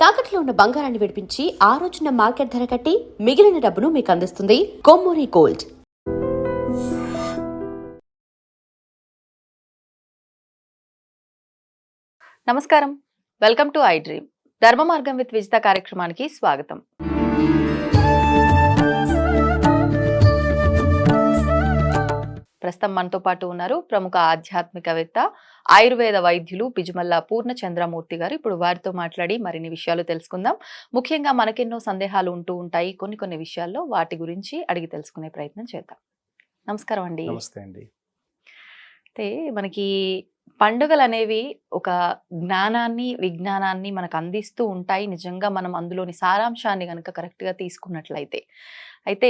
తాకట్లో ఉన్న బంగారాన్ని విడిపించి ఆ రోజున మార్కెట్ ధర కట్టి మిగిలిన డబ్బును మీకు అందిస్తుంది కొమ్మూరి గోల్డ్. నమస్కారం, వెల్కమ్ టు ఐ డ్రీమ్. ధర్మ మార్గం విత్ విజిత కార్యక్రమానికి స్వాగతం. ప్రస్తుతం మనతో పాటు ఉన్నారు ప్రముఖ ఆధ్యాత్మికవేత్త, ఆయుర్వేద వైద్యులు బిజుమల్ల పూర్ణచంద్రమూర్తి గారు. ఇప్పుడు వారితో మాట్లాడి మరిన్ని విషయాలు తెలుసుకుందాం. ముఖ్యంగా మనకెన్నో సందేహాలు ఉంటూ ఉంటాయి, కొన్ని విషయాల్లో వాటి గురించి అడిగి తెలుసుకునే ప్రయత్నం చేద్దాం. నమస్కారం అండి. నమస్తే అండి. అయితే మనకి పండుగలు అనేవి ఒక జ్ఞానాన్ని, విజ్ఞానాన్ని మనకు అందిస్తూ ఉంటాయి. నిజంగా మనం అందులోని సారాంశాన్ని కనుక కరెక్ట్గా తీసుకున్నట్లయితే. అయితే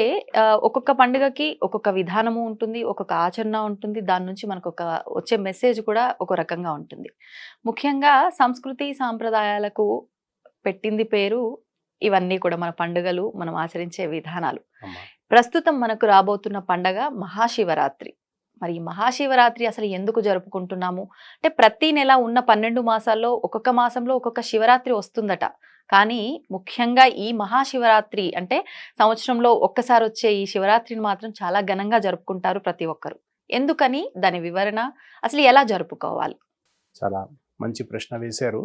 ఒక్కొక్క పండుగకి ఒక్కొక్క విధానము ఉంటుంది, ఒక్కొక్క ఆచరణ ఉంటుంది. దాని నుంచి మనకు వచ్చే మెసేజ్ కూడా ఒక రకంగా ఉంటుంది. ముఖ్యంగా సంస్కృతి సాంప్రదాయాలకు పెట్టింది పేరు ఇవన్నీ కూడా, మన పండుగలు, మనం ఆచరించే విధానాలు. ప్రస్తుతం మనకు రాబోతున్న పండగ మహాశివరాత్రి. మరి మహాశివరాత్రి అసలు ఎందుకు జరుపుకుంటున్నాము అంటే, ప్రతి నెల ఉన్న 12 మాసాల్లో ఒక్కొక్క మాసంలో ఒక్కొక్క శివరాత్రి వస్తుందట. కానీ ముఖ్యంగా ఈ మహాశివరాత్రి అంటే సంవత్సరంలో ఒక్కసారి వచ్చే ఈ శివరాత్రిని మాత్రం చాలా ఘనంగా జరుపుకుంటారు ప్రతి ఒక్కరు. ఎందుకని, దాని వివరణ, అసలు ఎలా జరుపుకోవాలి? చాలా మంచి ప్రశ్న వేశారు.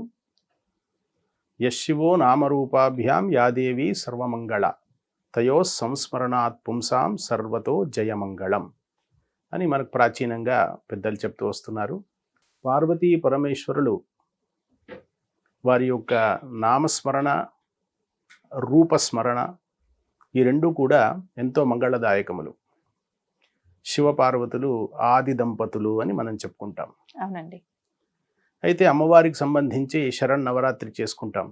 యశివో నామరూపాభ్యాం యాదేవి సర్వమంగళ తయో సంస్మరణాత్ పుంసాం సర్వతో జయమంగళం అని మనకు ప్రాచీనంగా పెద్దలు చెప్తూ వస్తున్నారు. పార్వతీ పరమేశ్వరులు వారి యొక్క నామస్మరణ, రూపస్మరణ ఈ రెండు కూడా ఎంతో మంగళదాయకములు. శివపార్వతులు ఆది దంపతులు అని మనం చెప్పుకుంటాం. అవునండి. అయితే అమ్మవారికి సంబంధించి శరన్నవరాత్రి చేసుకుంటాం.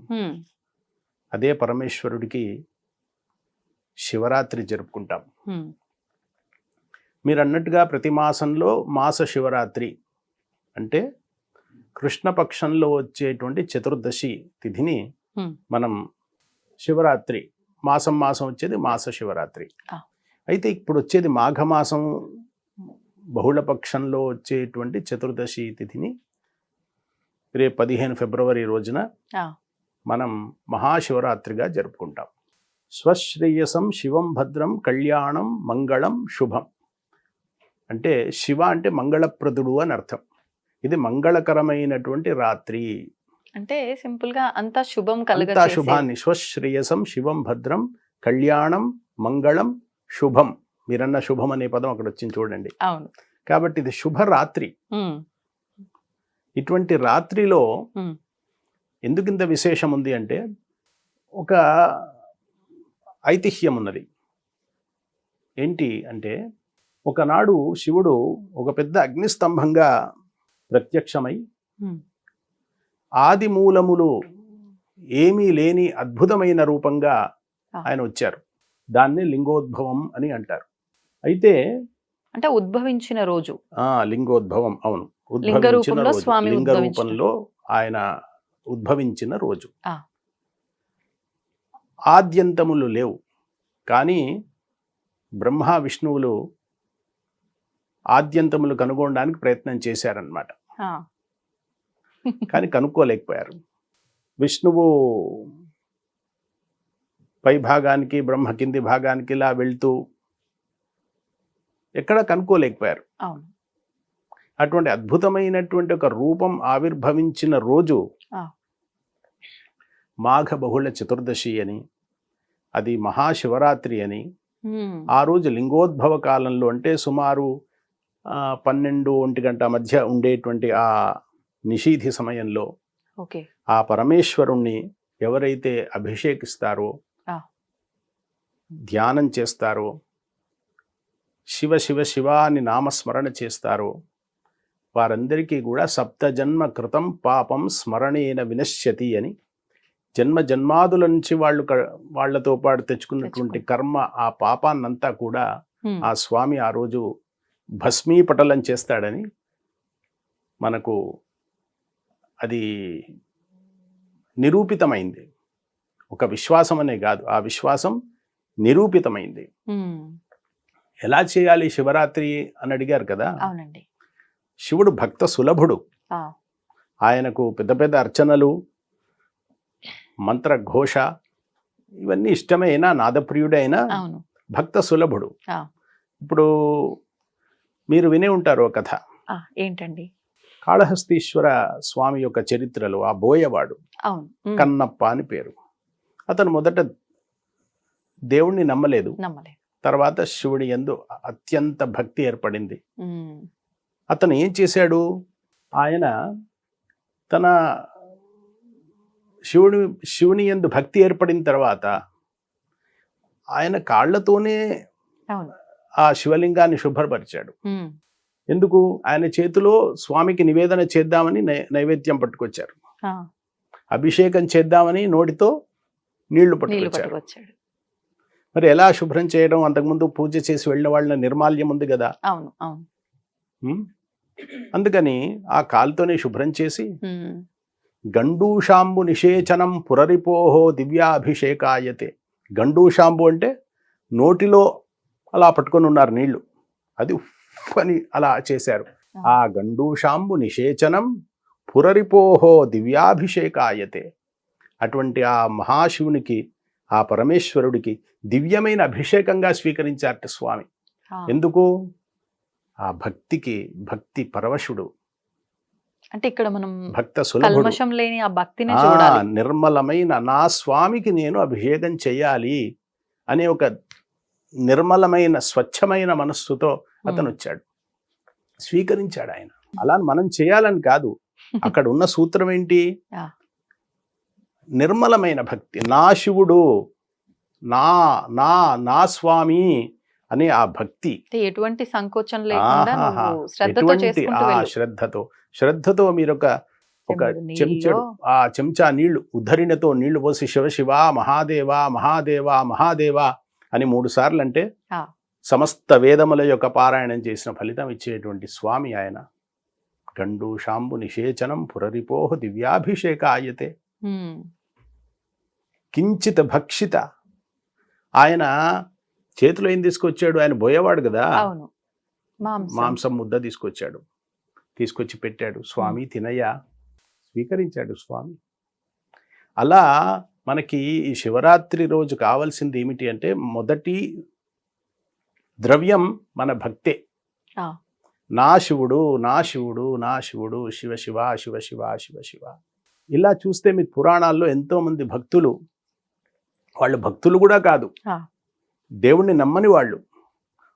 అదే పరమేశ్వరుడికి శివరాత్రి జరుపుకుంటాం. మీరు అన్నట్టుగా ప్రతి మాసంలో మాస శివరాత్రి అంటే కృష్ణపక్షంలో వచ్చేటువంటి చతుర్దశి తిథిని మనం శివరాత్రి, మాసం వచ్చేది మాస శివరాత్రి. అయితే ఇప్పుడు వచ్చేది మాఘమాసం బహుళపక్షంలో వచ్చేటువంటి చతుర్దశి తిథిని రేపు 15 ఫిబ్రవరి రోజున మనం మహాశివరాత్రిగా జరుపుకుంటాం. స్వశ్రేయసం శివం భద్రం కళ్యాణం మంగళం శుభం అంటే, శివ అంటే మంగళప్రదుడు అని అర్థం. ఇది మంగళకరమైనటువంటి రాత్రి అంటే సింపుల్ గా అంతా శుభం అంతా శుభాన్ని. స్వశ్రేయసం శివం భద్రం కళ్యాణం మంగళం శుభం. మీరన్న శుభం అనే పదం అక్కడ వచ్చింది చూడండి. అవును. కాబట్టి ఇది శుభరాత్రి. ఇటువంటి రాత్రిలో ఎందుకు ఇంత విశేషం ఉంది అంటే, ఒక ఐతిహ్యం ఉన్నది. ఏంటి అంటే, ఒకనాడు శివుడు ఒక పెద్ద అగ్నిస్తంభంగా ప్రత్యక్షమై ఆది మూలములు ఏమీ లేని అద్భుతమైన రూపంగా ఆయన వచ్చారు. దాన్ని లింగోద్భవం అని అంటారు. అయితే అంటే ఉద్భవించిన రోజు లింగోద్భవం. అవును, లింగ రూపంలో ఆయన ఉద్భవించిన రోజు. ఆద్యంతములు లేవు, కానీ బ్రహ్మ విష్ణువులు ఆద్యంతములు కనుగొనడానికి ప్రయత్నం చేశారన్నమాట. కానీ కనుక్కోలేకపోయారు. విష్ణువు పై భాగానికి, బ్రహ్మ కింది భాగానికి ఇలా వెళ్తూ ఎక్కడా కనుక్కోలేకపోయారు. అటువంటి అద్భుతమైనటువంటి ఒక రూపం ఆవిర్భవించిన రోజు మాఘ బహుళ చతుర్దశి అని, అది మహాశివరాత్రి అని. ఆ రోజు లింగోద్భవ కాలంలో అంటే సుమారు 12-1 గంట మధ్య ఉండేటువంటి ఆ నిషీధి సమయంలో ఆ పరమేశ్వరుణ్ణి ఎవరైతే అభిషేకిస్తారో, ధ్యానం చేస్తారో, శివ శివ శివ అని నామస్మరణ చేస్తారో, వారందరికీ కూడా సప్తజన్మ కృతం పాపం స్మరణేన వినశ్యతి అని, జన్మ జన్మాదుల నుంచి వాళ్లతో పాటు తెచ్చుకున్నటువంటి కర్మ, ఆ పాపాన్నంతా కూడా ఆ స్వామి ఆ రోజు భస్మీపటలం చేస్తాడని మనకు అది నిరూపితమైంది. ఒక విశ్వాసం అనే కాదు, ఆ విశ్వాసం నిరూపితమైంది. ఎలా చేయాలి శివరాత్రి అని అడిగారు కదా. అవునండి. శివుడు భక్త సులభుడు. ఆయనకు పెద్ద పెద్ద అర్చనలు, మంత్రఘోష ఇవన్నీ ఇష్టమైన నాదప్రియుడైన అవును. భక్త సులభుడు. ఆ. ఇప్పుడు మీరు వినే ఉంటారు ఒక కథ. ఏంటండి? కాళహస్తీశ్వర స్వామి యొక్క చరిత్రలో ఆ బోయవాడు అవును. కన్నప్ప అని పేరు. అతను మొదట దేవుణ్ణి నమ్మలేదు. తర్వాత శివుడి యందు అత్యంత భక్తి ఏర్పడింది. అతను ఏం చేశాడు? ఆయన తన శివుని యందు భక్తి ఏర్పడిన తర్వాత ఆయన కాళ్లతోనే ఆ శివలింగాన్ని శుభ్రపరిచాడు. ఎందుకు? ఆయన చేతిలో స్వామికి నివేదన చేద్దామని నైవేద్యం పట్టుకొచ్చారు, అభిషేకం చేద్దామని నోటితో నీళ్లు పట్టుకొచ్చాడు. మరి ఎలా శుభ్రం చేయడం? అంతకుముందు పూజ చేసి వెళ్ళిన వాళ్ళ నిర్మాల్యం ఉంది కదా. అందుకని ఆ కాలుతోనే శుభ్రం చేసి గండూషాంబు నిషేచనం పురరిపోహో దివ్యాభిషేకాయతే. గండూషాంబు అంటే నోటిలో అలా పట్టుకొని ఉన్నారు నీళ్లు, అది అని అలా చేశారు. ఆ గండూషాంబు నిషేచనం పురరిపోహో దివ్యాభిషేకాయతే. అటువంటి ఆ మహాశివునికి, ఆ పరమేశ్వరుడికి దివ్యమైన అభిషేకంగా స్వీకరించారట స్వామి. ఎందుకు? ఆ భక్తికి, భక్తి పరవశుడు అంటే ఇక్కడ మనం భక్త సులభుడు, లేని ఆ భక్తిని చూడాలి. నిర్మలమైన నా స్వామికి నేను అభిషేకం చెయ్యాలి అనే ఒక నిర్మలమైన స్వచ్ఛమైన మనస్సుతో అతను వచ్చాడు, స్వీకరించాడు ఆయన. అలా మనం చేయాలని కాదు. అక్కడ ఉన్న సూత్రం ఏంటి? నిర్మలమైన భక్తి. నా శివుడు, నా నా నా స్వామి అనే ఆ భక్తి, ఎటువంటి సంకోచం లేకుండా శ్రద్ధతో చేసుకుంటూ వెళ్ళు. శ్రద్ధతో మీరు ఒక చెంచాడు, ఆ చెంచా నీళ్లు ఉద్ధరిణతో నీళ్లు పోసి శివ శివ మహాదేవ మహాదేవ మహాదేవ అని 3 సార్లు అంటే సమస్త వేదముల యొక్క పారాయణం చేసిన ఫలితం ఇచ్చేటువంటి స్వామి ఆయన. గండూషాంబు నిషేచనం పురరిపోహ దివ్యాభిషేక ఆయతే. కించిత భక్షిత. ఆయన చేతిలో ఏం తీసుకొచ్చాడు? ఆయన బోయేవాడు కదా, మాంసం ముద్ద తీసుకొచ్చాడు, తీసుకొచ్చి పెట్టాడు. స్వామి తినయ్యా. స్వీకరించాడు స్వామి. అలా మనకి ఈ శివరాత్రి రోజు కావాల్సింది ఏమిటి అంటే, మొదటి ద్రవ్యం మన భక్తే. నా శివుడు నా శివుడు నా శివుడు, శివ శివ శివ శివ శివ శివ. ఇలా చూస్తే మీకు పురాణాల్లో ఎంతో మంది భక్తులు, వాళ్ళు భక్తులు కూడా కాదు, దేవుణ్ణి నమ్మని వాళ్ళు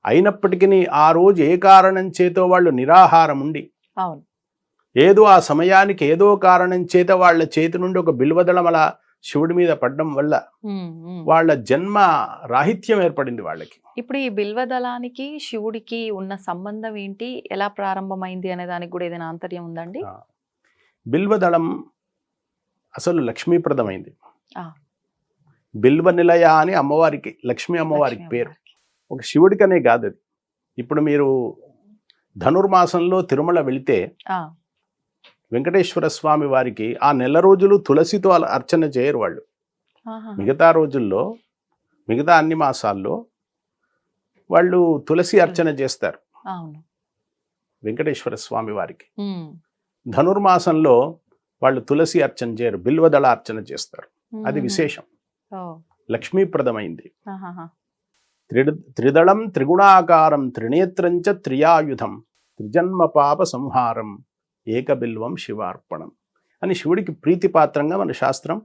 అయినప్పటికీ ఆ రోజు ఏ కారణం చేతో వాళ్ళు నిరాహారం ఉండి, ఏదో ఆ సమయానికి ఏదో కారణం చేత వాళ్ళ చేతి నుండి ఒక బిల్వదళం అలా శివుడి మీద పడడం వల్ల వాళ్ళ జన్మ రాహిత్యం ఏర్పడింది వాళ్ళకి. ఇప్పుడు ఈ బిల్వదళానికి శివుడికి ఉన్న సంబంధం ఏంటి, ఎలా ప్రారంభమైంది అనే దానికి కూడా ఏదైనా ఆంతర్యం ఉందండి? బిల్వదళం అసలు లక్ష్మీప్రదమైంది. బిల్వ నిలయ అని అమ్మవారికి, లక్ష్మీ అమ్మవారికి పేరు. ఒక శివుడికనే కాదు అది. ఇప్పుడు మీరు ధనుర్మాసంలో తిరుమల వెళితే వెంకటేశ్వర స్వామి వారికి ఆ నెల రోజులు తులసితో అర్చన చేయరు వాళ్ళు. మిగతా రోజుల్లో, మిగతా అన్ని మాసాల్లో వాళ్ళు తులసి అర్చన చేస్తారు వెంకటేశ్వర స్వామి వారికి. ధనుర్మాసంలో వాళ్ళు తులసి అర్చన చేయరు, బిల్వదళ అర్చన చేస్తారు. అది విశేషం, లక్ష్మీప్రదమైంది. త్రిదళం త్రిగుణాకారం త్రినేత్రంచ త్రియాయుధం త్రిజన్మ పాప సంహారం ఏకబిల్వం శివార్పణం అని శివుడికి ప్రీతిపాత్రంగా మన శాస్త్రం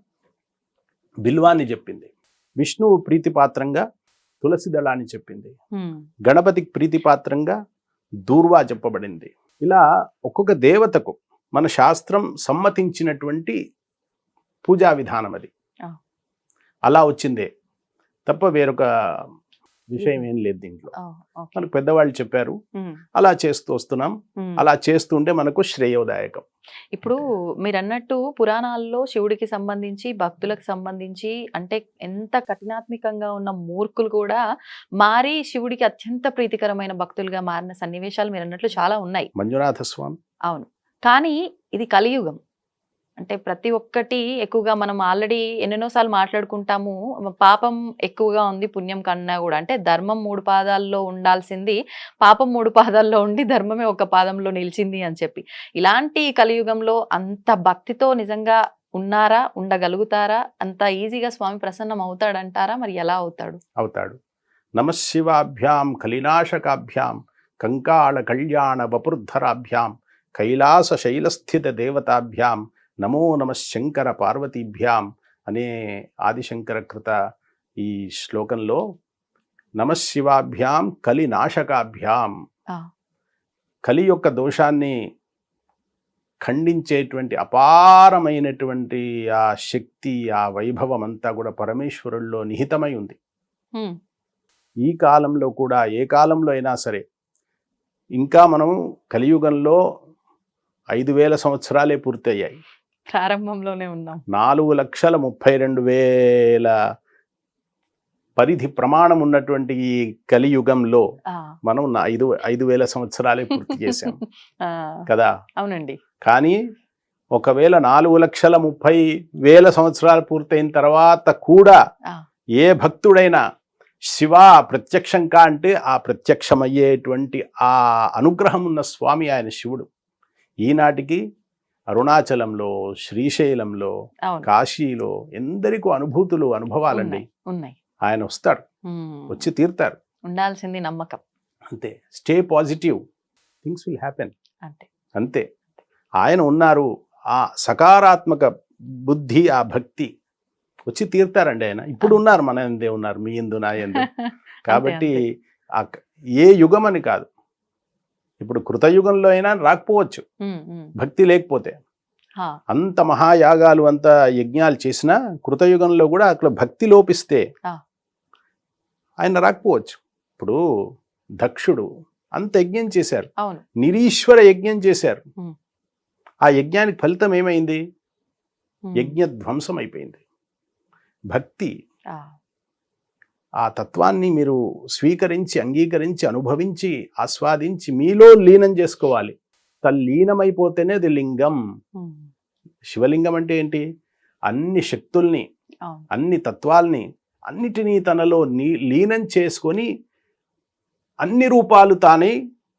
బిల్వాన్ని చెప్పింది. విష్ణువు ప్రీతిపాత్రంగా తులసి దళాన్ని చెప్పింది. గణపతికి ప్రీతిపాత్రంగా దూర్వా చెప్పబడింది. ఇలా ఒక్కొక్క దేవతకు మన శాస్త్రం సమ్మతించినటువంటి పూజా విధానం అది. అలా వచ్చిందే తప్ప వేరొక విషయం ఏం లేదు దీంట్లో. మనకు పెద్దవాళ్ళు చెప్పారు, అలా చేస్తూ వస్తున్నాం. అలా చేస్తుంటే మనకు శ్రేయోదాయకం. ఇప్పుడు మీరు అన్నట్టు పురాణాల్లో శివుడికి సంబంధించి, భక్తులకు సంబంధించి, అంటే ఎంత కఠినాత్మికంగా ఉన్న మూర్ఖులు కూడా మారి శివుడికి అత్యంత ప్రీతికరమైన భక్తులుగా మారిన సన్నివేశాలు మీరు అన్నట్లు చాలా ఉన్నాయి. మంజునాథ స్వామి. అవును. కానీ ఇది కలియుగం. అంటే ప్రతి ఒక్కటి ఎక్కువగా మనం ఆల్రెడీ ఎన్నెన్నోసార్లు మాట్లాడుకుంటాము, పాపం ఎక్కువగా ఉంది పుణ్యం కన్నా కూడా. అంటే ధర్మం 3 పాదాల్లో ఉండాల్సింది పాపం 3 పాదాల్లో ఉండి ధర్మమే 1 పాదంలో నిలిచింది అని చెప్పి. ఇలాంటి కలియుగంలో అంత భక్తితో నిజంగా ఉన్నారా, ఉండగలుగుతారా, అంత ఈజీగా స్వామి ప్రసన్నం అవుతాడంటారా? మరి ఎలా అవుతాడు? అవుతాడు. నమశివాభ్యాం కలినాశకాభ్యాం కంకాళ కళ్యాణ వపుర్ధరాభ్యాం కైలాస శైలస్థిత దేవతాభ్యాం నమో నమ శంకర పార్వతీభ్యాం అనే ఆదిశంకర కృత ఈ శ్లోకంలో నమశివాభ్యాం కలినాశకాభ్యాం, కలి యొక్క దోషాన్ని ఖండించేటువంటి అపారమైనటువంటి ఆ శక్తి, ఆ వైభవం అంతా కూడా పరమేశ్వరుల్లో నిహితమై ఉంది. ఈ కాలంలో కూడా, ఏ కాలంలో అయినా సరే, ఇంకా మనం కలియుగంలో 5,000 సంవత్సరాలే పూర్తయ్యాయి. ప్రారంభంలోనే ఉన్నాం. 4,32,000 పరిధి ప్రమాణం ఉన్నటువంటి ఈ కలియుగంలో మనం 5,000 సంవత్సరాలే పూర్తి చేశాం కదా. అవునండి. కానీ ఒకవేళ 4,30,000 సంవత్సరాలు పూర్తయిన తర్వాత కూడా ఏ భక్తుడైనా శివ ప్రత్యక్షంగా అంటే ఆ ప్రత్యక్షమయ్యేటువంటి ఆ అనుగ్రహం ఉన్న స్వామి ఆయన శివుడు. ఈనాటికి అరుణాచలంలో, శ్రీశైలంలో, కాశీలో ఎందరికో అనుభవాలండి ఉన్నాయి. ఆయన వస్తాడు, వచ్చి తీరుతారు. ఉండాల్సింది నమ్మకం అంతే. Stay positive, things will happen. అంతే. ఆయన ఉన్నారు. ఆ సకారాత్మక బుద్ధి, ఆ భక్తి వచ్చి తీరుతారండి. ఆయన ఇప్పుడు ఉన్నారు, మన ఎందే ఉన్నారు, మీ ఎందు నా ఎందు. కాబట్టి ఏ యుగం అని కాదు, ఇప్పుడు కృతయుగంలో అయినా రాకపోవచ్చు భక్తి లేకపోతే. అంత మహాయాగాలు, అంత యజ్ఞాలు చేసినా కృతయుగంలో కూడా అట్లా భక్తి లోపిస్తే ఆయన రాకపోవచ్చు. ఇప్పుడు దక్షుడు అంత యజ్ఞం చేశారు, నిరీశ్వర యజ్ఞం చేశారు. ఆ యజ్ఞానికి ఫలితం ఏమైంది? యజ్ఞ ధ్వంసం అయిపోయింది. భక్తి, ఆ తత్వాన్ని మీరు స్వీకరించి, అంగీకరించి, అనుభవించి, ఆస్వాదించి మీలో లీనం చేసుకోవాలి. తల్లీనమైపోతేనే అది లింగం. శివలింగం అంటే ఏంటి? అన్ని శక్తుల్ని, అన్ని తత్వాల్ని, అన్నిటినీ తనలో లీనం చేసుకొని అన్ని రూపాలు తానే,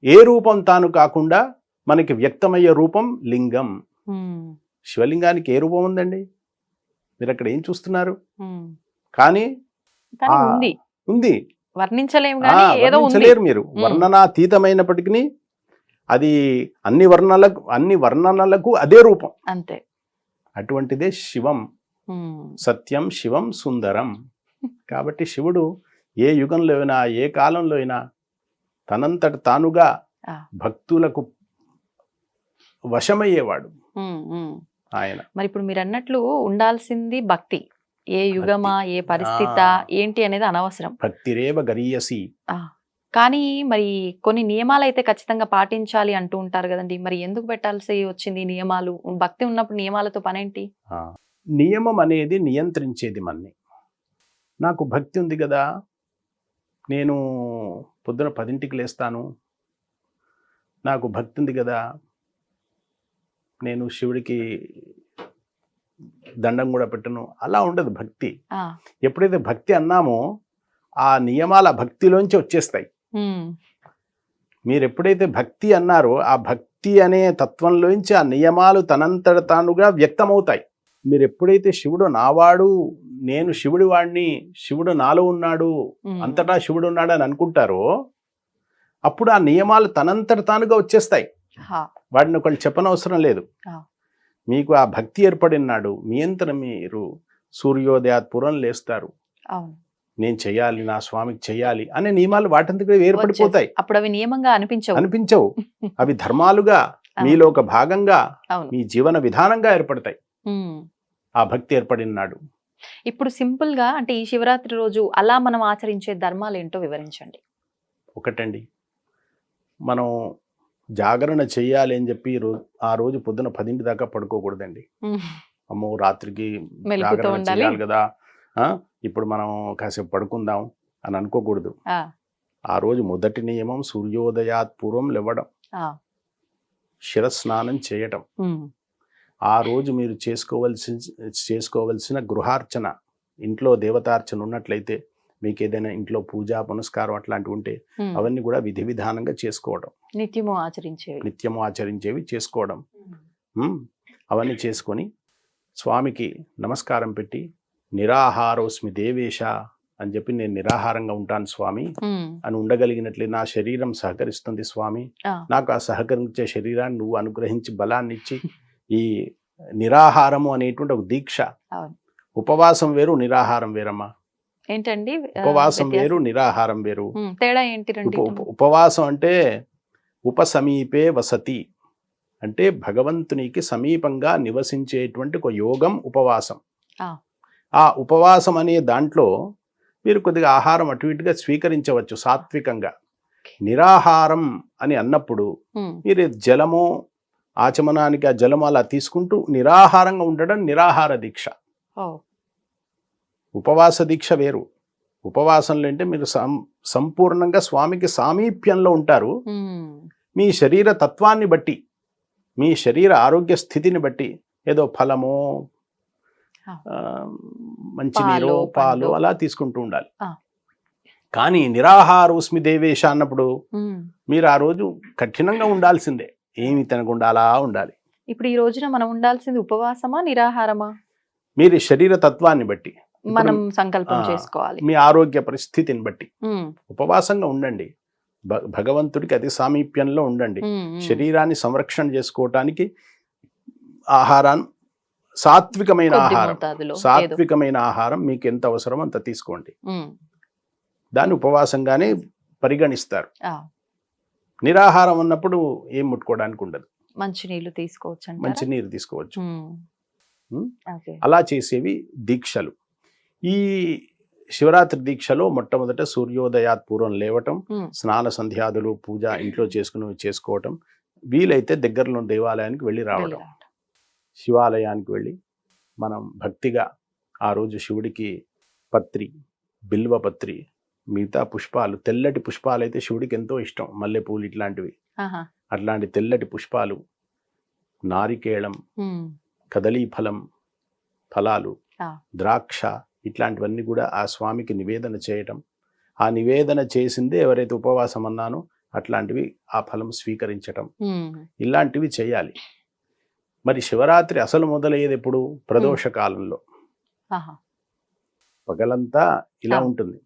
ఏ రూపం తాను కాకుండా మనకి వ్యక్తమయ్యే రూపం లింగం. శివలింగానికి ఏ రూపం ఉందండి? మీరు అక్కడ ఏం చూస్తున్నారు? కానీ ఉంది, వర్ణించలేరు మీరు. వర్ణనాతీతమైనప్పటికీ అది అన్ని వర్ణనలకు అదే రూపం. అంతే. అటువంటిదే శివం. సత్యం, శివం, సుందరం. కాబట్టి శివుడు ఏ యుగంలో అయినా, ఏ కాలంలో అయినా తనంతట తానుగా భక్తులకు వశమయ్యేవాడు ఆయన. మరి ఇప్పుడు మీరు అన్నట్లు ఉండాల్సింది భక్తి. ఏ యుగమా, ఏ పరిస్థితి ఏంటి అనేది అనవసరం. భక్తిరేవ గరీయసి. కానీ మరి కొన్ని నియమాలు అయితే ఖచ్చితంగా పాటించాలి అంటూ ఉంటారు కదండి. మరి ఎందుకు పెట్టాల్సి వచ్చింది నియమాలు? భక్తి ఉన్నప్పుడు నియమాలతో పనేంటి? నియమం అనేది నియంత్రించేది మన్ని. నాకు భక్తి ఉంది కదా, నేను పొద్దున 10ంటికి లేస్తాను, నాకు భక్తి ఉంది కదా, నేను శివుడికి దండం కూడా పెట్టను, అలా ఉండదు భక్తి. ఎప్పుడైతే భక్తి అన్నామో ఆ నియమాల భక్తిలోంచి వచ్చేస్తాయి. మీరు ఎప్పుడైతే భక్తి అన్నారో ఆ భక్తి అనే తత్వంలోంచి ఆ నియమాలు తనంతట తానుగా వ్యక్తమవుతాయి. మీరు ఎప్పుడైతే శివుడు నావాడు, నేను శివుడి వాడిని, శివుడు నాలో ఉన్నాడు, అంతటా శివుడు ఉన్నాడు అని అనుకుంటారో అప్పుడు ఆ నియమాలు తనంతట తానుగా వచ్చేస్తాయి. వాడిని ఒకళ్ళు చెప్పనవసరం లేదు. మీకు ఆ భక్తి ఏర్పడినాడు, మీ అంతట మీరు సూర్యోదయాత్ పూర్వం లేస్తారు, నేను చెయ్యాలి, నా స్వామికి చెయ్యాలి అనే నియమాలు వాటంతకు ఏర్పడిపోతాయి. అప్పుడు అవి నియమంగా అనిపించవు. అవి ధర్మాలుగా మీలో ఒక భాగంగా, మీ జీవన విధానంగా ఏర్పడతాయి ఆ భక్తి ఏర్పడినాడు. ఇప్పుడు సింపుల్ గా అంటే ఈ శివరాత్రి రోజు అలా మనం ఆచరించే ధర్మాలు ఏంటో వివరించండి. ఒకటండి, మనం జాగరణ చెయ్యాలి అని చెప్పి ఆ రోజు పొద్దున 10ంటి దాకా పడుకోకూడదండి. అమ్మో రాత్రికి జాగరణ చేయాలి కదా, ఇప్పుడు మనం కాసేపు పడుకుందాం అని అనుకోకూడదు. ఆ రోజు మొదటి నియమం సూర్యోదయాత్ పూర్వం లేవడం, శిరస్నానం చేయటం. ఆ రోజు మీరు చేసుకోవలసిన గృహార్చన, ఇంట్లో దేవతార్చన ఉన్నట్లయితే, మీకు ఏదైనా ఇంట్లో పూజా పునస్కారం అట్లాంటివి ఉంటే అవన్నీ కూడా విధి విధానంగా చేసుకోవడం, నిత్యము ఆచరించేవి చేసుకోవడం. అవన్నీ చేసుకొని స్వామికి నమస్కారం పెట్టి నిరాహారోస్మి దేవేశ అని చెప్పి నేను నిరాహారంగా ఉంటాను స్వామి అని ఉండగలిగినట్లే నా శరీరం సహకరిస్తుంది స్వామి, నాకు ఆ సహకరించే శరీరాన్ని నువ్వు అనుగ్రహించి బలాన్ని ఇచ్చి ఈ నిరాహారము అనేటువంటి ఒక దీక్ష. ఉపవాసం వేరు, నిరాహారం వేరమ్మా. ఏంటండి ఉపవాసం వేరు, నిరాహారం వేరు. తేడా ఏంటి? ఉపవాసం అంటే ఉపసమీపే వసతి, అంటే భగవంతునికి సమీపంగా నివసించేటువంటి ఒక యోగం ఉపవాసం. ఆ ఉపవాసం అనే దాంట్లో మీరు కొద్దిగా ఆహారం అటు ఇటుగా స్వీకరించవచ్చు సాత్వికంగా. నిరాహారం అని అన్నప్పుడు మీరు జలము ఆచమనానికి ఆ జలము అలా తీసుకుంటూ నిరాహారంగా ఉండడం నిరాహార దీక్ష. ఉపవాస దీక్ష వేరు. ఉపవాసంలో అంటే మీరు సంపూర్ణంగా స్వామికి సామీప్యంలో ఉంటారు. మీ శరీర తత్వాన్ని బట్టి, మీ శరీర ఆరోగ్య స్థితిని బట్టి ఏదో ఫలము, మంచినీరు, పాలు అలా తీసుకుంటూ ఉండాలి. కానీ నిరాహారోస్మి దేవేశ అన్నప్పుడు మీరు ఆ రోజు కఠినంగా ఉండాల్సిందే, ఏమి తినకుండా అలా ఉండాలి. ఇప్పుడు ఈ రోజున మనం ఉండాల్సింది ఉపవాసమా, నిరాహారమా? మీరు శరీర తత్వాన్ని బట్టి మనం సంకల్పం చేసుకోవాలి. మీ ఆరోగ్య పరిస్థితిని బట్టి ఉపవాసంగా ఉండండి. భగవంతుడికి అతి సామీప్యంలో ఉండండి. శరీరాన్ని సంరక్షణ చేసుకోవటానికి ఆహారాన్ని సాత్వికమైన ఆహారం మీకు ఎంత అవసరమో అంత తీసుకోండి. దాన్ని ఉపవాసంగానే పరిగణిస్తారు. నిరాహారం అన్నప్పుడు ఏం ముట్టుకోవడానికి ఉండదు. మంచినీళ్ళు తీసుకోవచ్చు. అలా చేసేవి దీక్షలు. ఈ శివరాత్రి దీక్షలో మొట్టమొదట సూర్యోదయాత్ పూర్వం లేవటం, స్నాన సంధ్యాదులు, పూజ ఇంట్లో చేసుకోవటం, వీలైతే దగ్గరలో దేవాలయానికి వెళ్ళి రావడం. శివాలయానికి వెళ్ళి మనం భక్తిగా ఆ రోజు శివుడికి పత్రి, బిల్వపత్రి, మిగతా పుష్పాలు, తెల్లటి పుష్పాలు అయితే శివుడికి ఎంతో ఇష్టం, మల్లెపూలు ఇట్లాంటివి, అట్లాంటి తెల్లటి పుష్పాలు, నారికేళం, కదలీ ఫలాలు, ద్రాక్ష ఇట్లాంటివన్నీ కూడా ఆ స్వామికి నివేదన చేయటం. ఆ నివేదన చేసిందే ఎవరైతే ఉపవాసం అన్నానో అట్లాంటివి ఆ ఫలం స్వీకరించటం, ఇలాంటివి చేయాలి. మరి శివరాత్రి అసలు మొదలయ్యేది ఎప్పుడు? ప్రదోష కాలంలో. పగలంతా ఇలా ఉంటుంది,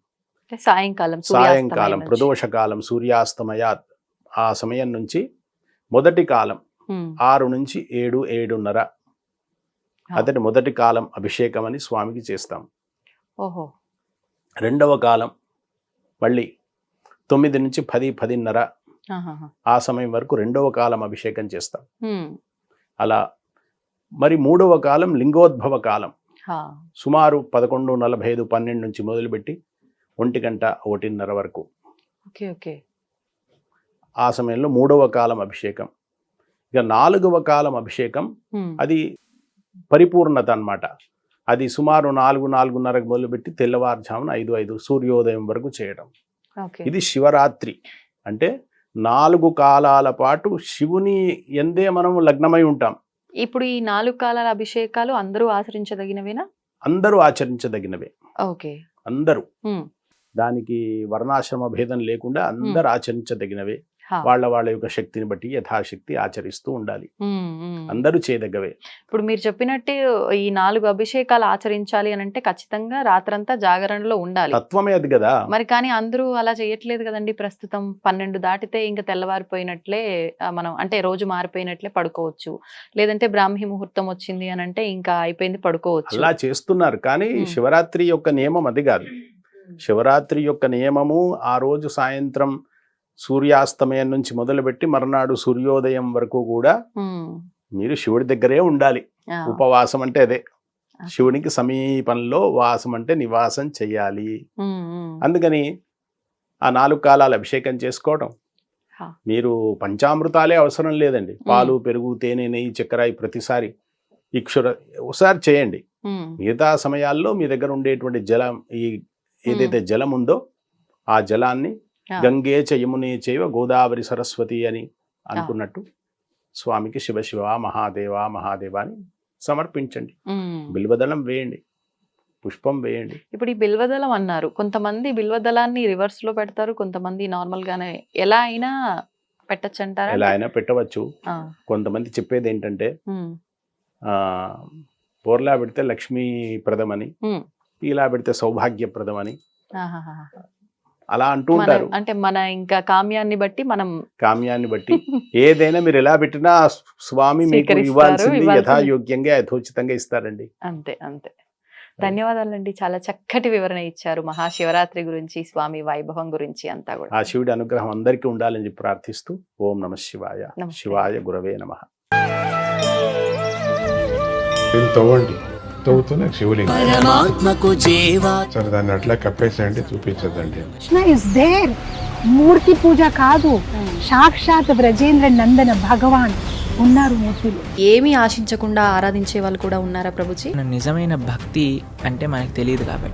సాయంకాలం ప్రదోషకాలం, సూర్యాస్తమయాత్ ఆ సమయం నుంచి మొదటి కాలం 6 నుంచి 7, 7:30 అతడి మొదటి కాలం అభిషేకం అని స్వామికి చేస్తాం. రెండవ కాలం మళ్ళీ 9 నుంచి 10, 10:30 ఆ సమయం వరకు రెండవ కాలం అభిషేకం చేస్తాం. అలా మరి మూడవ కాలం లింగోద్భవ కాలం, సుమారు 11:45, 12 నుంచి మొదలుపెట్టి 1 గంట 1:30 వరకు. ఆ సమయంలో మూడవ కాలం అభిషేకం. ఇక 4వ కాలం అభిషేకం అది పరిపూర్ణత అన్నమాట. అది సుమారు 4, 4:30 మొదలుపెట్టి తెల్లవారుజామున 5, 5 సూర్యోదయం వరకు చేయడం. ఇది శివరాత్రి అంటే 4 కాలాల పాటు శివుని ఎందే మనం లగ్నమై ఉంటాం. ఇప్పుడు ఈ 4 కాలాల అభిషేకాలు అందరూ ఆచరించదగినవేనా? అందరూ ఆచరించదగినవే. అందరూ, దానికి వర్ణాశ్రమ భేదం లేకుండా అందరూ ఆచరించదగినవే. వాళ్ళ యొక్క శక్తిని బట్టి యథాశక్తి ఆచరిస్తూ ఉండాలి. అందరూ చేయదగ్గవే. ఇప్పుడు మీరు చెప్పినట్టే ఈ 4 అభిషేకాలు ఆచరించాలి అని అంటే ఖచ్చితంగా రాత్రంతా జాగరణలో ఉండాలి. తత్వమే అది కదా. మరి కానీ అందరూ అలా చేయట్లేదు కదండి. ప్రస్తుతం 12 దాటితే ఇంకా తెల్లవారిపోయినట్లే, మనం అంటే రోజు మారిపోయినట్లే పడుకోవచ్చు. లేదంటే బ్రాహ్మీ ముహూర్తం వచ్చింది అని అంటే ఇంకా అయిపోయింది, పడుకోవచ్చు. అలా చేస్తున్నారు. కానీ శివరాత్రి యొక్క నియమం అది కాదు. శివరాత్రి యొక్క నియమము ఆ రోజు సాయంత్రం సూర్యాస్తమయం నుంచి మొదలుపెట్టి మర్నాడు సూర్యోదయం వరకు కూడా మీరు శివుడి దగ్గరే ఉండాలి. ఉపవాసం అంటే అదే, శివునికి సమీపంలో వాసం అంటే నివాసం చెయ్యాలి. అందుకని ఆ 4 కాలాలు అభిషేకం చేసుకోవడం. మీరు పంచామృతాలే అవసరం లేదండి. పాలు, పెరుగు, తేనె, నెయ్యి, చక్కెర ప్రతిసారి ఒకసారి చేయండి. మిగతా సమయాల్లో మీ దగ్గర ఉండేటువంటి జలం, ఈ ఏదైతే జలం ఉందో ఆ జలాన్ని గంగే చ యమునే చైవ గోదావరి సరస్వతి అని అనుకున్నట్టు స్వామికి శివ శివ మహాదేవ మహాదేవ అని సమర్పించండి. బిల్వదళం వేయండి, పుష్పం వేయండి. ఇప్పుడు ఈ బిల్వదళం అన్నారు, కొంతమంది బిల్వదళాన్ని రివర్స్ లో పెడతారు, కొంతమంది నార్మల్ గానే. ఎలా అయినా పెట్టచ్చు అంటారా? ఎలా అయినా పెట్టవచ్చు. కొంతమంది చెప్పేది ఏంటంటే బోర్లా పెడితే లక్ష్మీప్రదమని, ఉమ్. ఇలా పెడితే సౌభాగ్యప్రదమని ఆహాహాహా. అలా అంటూ మన ఉంటారు. అంటే మన ఇంకా కామ్యాన్ని బట్టి మనం కామ్యాన్ని బట్టి ఏదైనా మీరు ఎలా పెట్టినా స్వామి మీకు స్వీకరిస్తారు, ఇవ్వాల్సింది ఇవ్వాల్సింది. యథాయోగ్యంగా యథోచితంగా ఇస్తారండి. అంతే అంతే. ధన్యవాదాలండి, చాలా చక్కటి వివరణ ఇచ్చారు మహాశివరాత్రి గురించి, స్వామి వైభవం గురించి అంతా కూడా. ఆ శివుడి అనుగ్రహం అందరికీ ఉండాలని చెప్పి ప్రార్థిస్తూ ఓం నమః శివాయ. నమస్తే. శివాయ గురవే నమః. దీన్ని తవ్వండి, తవ్వుతూనే శివలింగం. పరమాత్మకు జీవా సరే దాన్ని అట్లా కప్పేసేయండి, చూపించదండి. Krishna is there. మూర్తి పూజ కాదు, సాక్షాత్ బ్రజేంద్ర నందన భగవాన్ ఉన్నారు మూర్తిలో. ఏమీ ఆశించకుండా ఆరాధించే వాళ్ళు కూడా ఉన్నారా ప్రభుజీ? నిజమైన భక్తి అంటే మనకు తెలియదు కాబట్టి